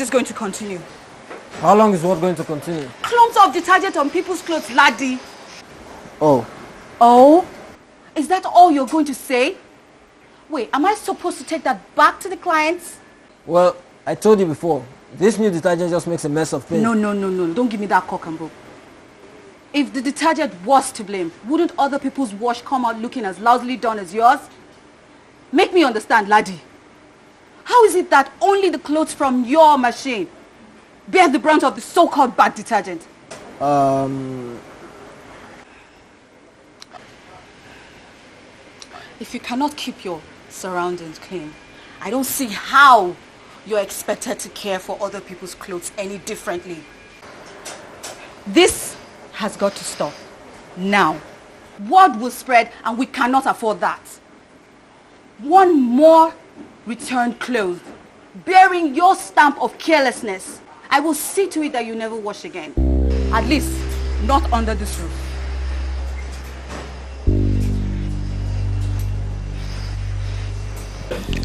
Going to continue. How long is what going to continue? Clumps of detergent on people's clothes, laddie. Oh. Oh? Is that all you're going to say? Wait, am I supposed to take that back to the clients? Well, I told you before, this new detergent just makes a mess of things. No. Don't give me that cock and bull. If the detergent was to blame, wouldn't other people's wash come out looking as lousily done as yours? Make me understand, laddie. How is it that only the clothes from your machine bear the brunt of the so-called bad detergent? If you cannot keep your surroundings clean, I don't see how you're expected to care for other people's clothes any differently. This has got to stop. Now. Word will spread and we cannot afford that. One more returned clothes bearing your stamp of carelessness, I will see to it that you never wash again. At least, not under this roof.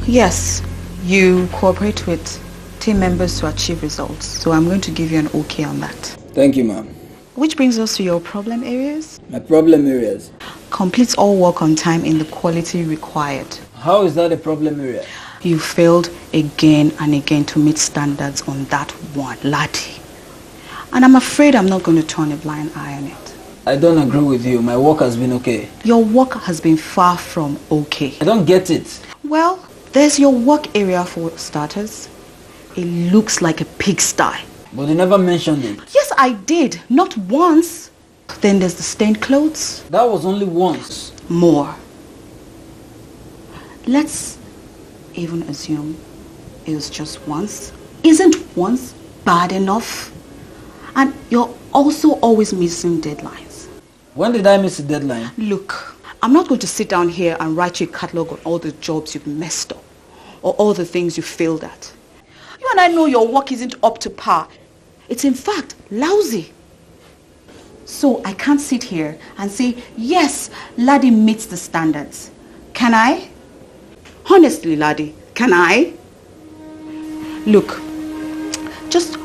Yes, you cooperate with team members to achieve results, so I'm going to give you an okay on that. Thank you, ma'am. Which brings us to your problem areas. My problem areas? Complete all work on time in the quality required. How is that a problem area? You failed again and again to meet standards on that one, laddie. And I'm afraid I'm not going to turn a blind eye on it. I don't agree with you. My work has been okay. Your work has been far from okay. I don't get it. Well, there's your work area for starters. It looks like a pigsty. But you never mentioned it. Yes, I did. Not once. Then there's the stained clothes. That was only once. More. Let's even assume it was just once. Isn't once bad enough? And you're also always missing deadlines. When did I miss a deadline? Look, I'm not going to sit down here and write you a catalog on all the jobs you've messed up or all the things you failed at. You and I know your work isn't up to par. It's in fact lousy. So I can't sit here and say, yes, laddie meets the standards. Can I? Honestly, laddie, can I? Look, just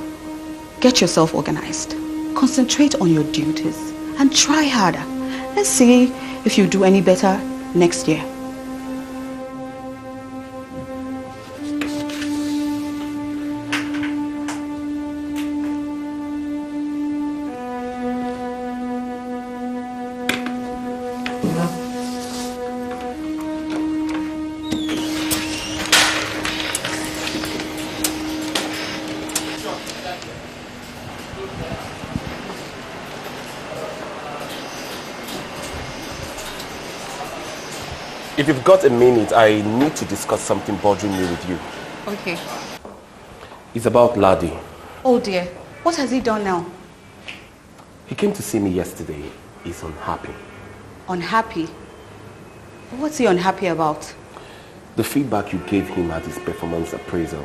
get yourself organized. Concentrate on your duties and try harder. Let's see if you do any better next year. If you've got a minute, I need to discuss something bothering me with you. Okay. It's about Laddie. Oh dear, what has he done now? He came to see me yesterday. He's unhappy. Unhappy? What's he unhappy about? The feedback you gave him at his performance appraisal.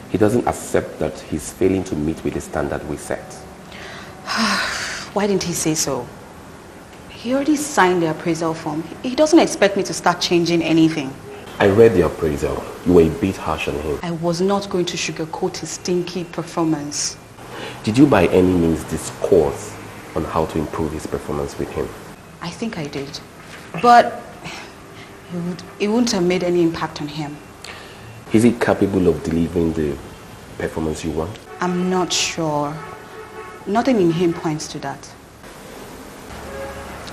He doesn't accept that he's failing to meet with the standard we set. Why didn't he say so? He already signed the appraisal form. He doesn't expect me to start changing anything. I read the appraisal. You were a bit harsh on him. I was not going to sugarcoat his stinky performance. Did you by any means discourse on how to improve his performance with him? I think I did. But it wouldn't have made any impact on him. Is he capable of delivering the performance you want? I'm not sure. Nothing in him points to that.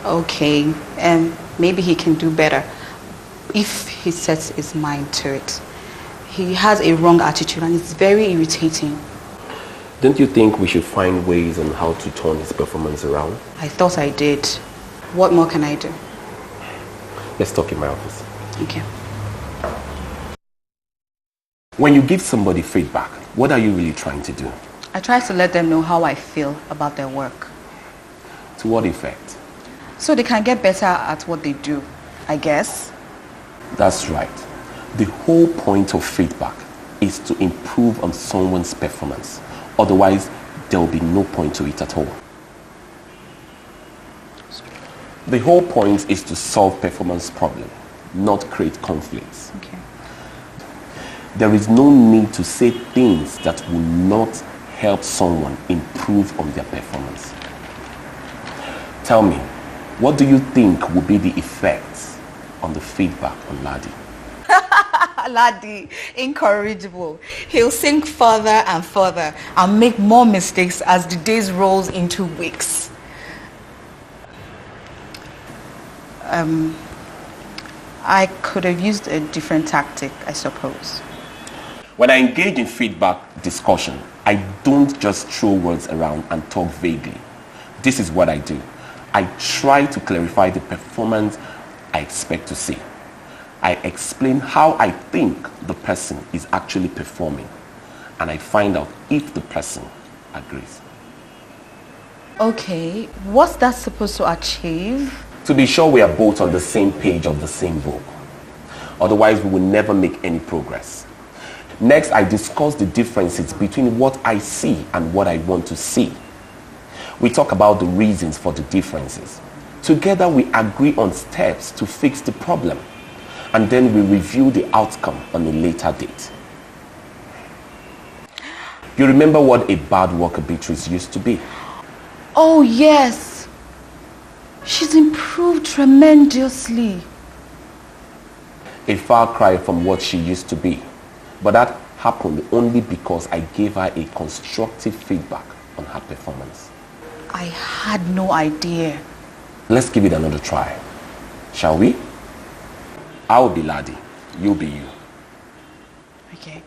Okay, maybe he can do better if he sets his mind to it. He has a wrong attitude and it's very irritating. Don't you think we should find ways on how to turn his performance around? I thought I did. What more can I do? Let's talk in my office. Okay. When you give somebody feedback, what are you really trying to do? I try to let them know how I feel about their work. To what effect? So they can get better at what they do, I guess. That's right. The whole point of feedback is to improve on someone's performance. Otherwise, there will be no point to it at all. The whole point is to solve performance problems, not create conflicts. Okay. There is no need to say things that will not help someone improve on their performance. Tell me, what do you think will be the effects on the feedback on Ladi? Ladi, incorrigible. He'll sink further and further and make more mistakes as the days rolls into weeks. I could have used a different tactic, I suppose. When I engage in feedback discussion, I don't just throw words around and talk vaguely. This is what I do. I try to clarify the performance I expect to see. I explain how I think the person is actually performing, and I find out if the person agrees. Okay, what's that supposed to achieve? To be sure we are both on the same page of the same book. Otherwise, we will never make any progress. Next, I discuss the differences between what I see and what I want to see. We talk about the reasons for the differences. Together, we agree on steps to fix the problem. And then we review the outcome on a later date. You remember what a bad worker Beatrice used to be? Oh, yes. She's improved tremendously. A far cry from what she used to be. But that happened only because I gave her a constructive feedback on her performance. I had no idea. Let's give it another try. Shall we? I'll be Ladi. You'll be you. Okay.